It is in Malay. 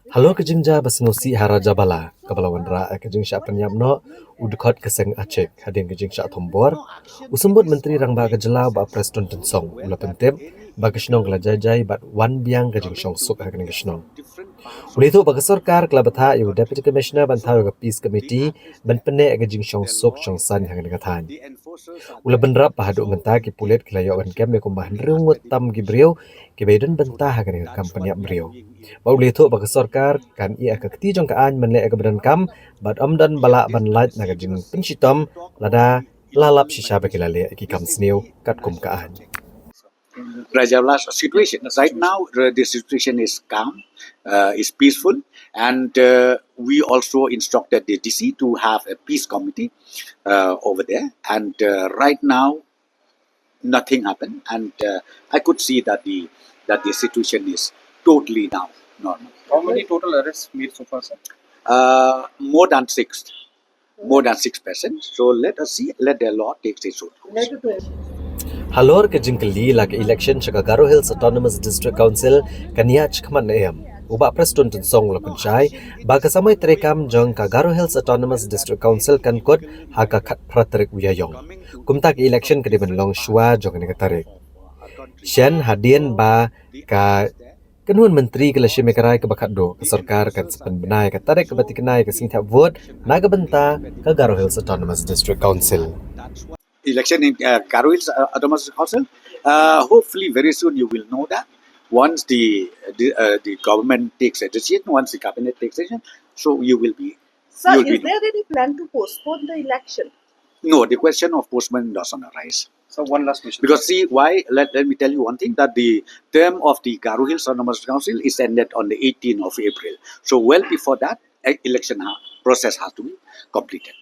Halo kejengja basnosi haraja bala kabalawan ra kejeng sya penyamno udkhot keseng acek hadin kejeng sya thombor usembut menteri rangba kejela ba Prestone tensong ula pentep ba kesnong kelajajai bat wan biang kejeng syong suk hakan kesnong uli tu ba kesorkar kelabatha yu deputy commissioner bantha yu peace committee ban pene kejeng syong suk syong san hakan kathan ula benrap pahaduk ngenta ki pulet kelayo ban kem me kumbah nrungut tam ki brio ki beden bentah hakan kampanya brio ba uli tu ba kesorkar kan ia ka keti jong kaan menle ka badan kam bat omdan bala ban light na jing pincitom lada lalap shisha bakilale ki kam sneu kat kum kaan Rajavla's situation. Right now, the situation is calm, is peaceful, and we also instructed the DC to have a peace committee over there. And right now, nothing happened, and I could see that the situation is totally now normal. How many total arrests made so far, sir? More than six. More than 6%. So let us see. Let the law take its own course. halor ke jingkeli la ke election chaka Garo Hills Autonomous District Council kaniach khaman em uba Prestone tensong la punchai ba ka Samoi Treikam jong ka Garo Hills Autonomous District Council kan kot ha ka khat pratrek U Iaiong kumta ke election ke diban long shuwa jong ne tarik shen hadien ba ka Kenuan menteri ke lesi mekarai ke bakat do ke sarkar kan sepen benai ke tarik ke bati kenai ke singtap vote naga benta ke Garo Hills Autonomous District Council. Election in Garo Hills Autonomous Council. Hopefully, very soon you will know that. Once the government takes a decision, once the cabinet takes a decision, so you will be. Sir, is there any plan to postpone the election? No, the question of postponement doesn't arise. So one last question. Because see, why? Let me tell you one thing, that the term of the Garo Hills Autonomous Council is ended on the 18th of April. So well before that, election process has to be completed.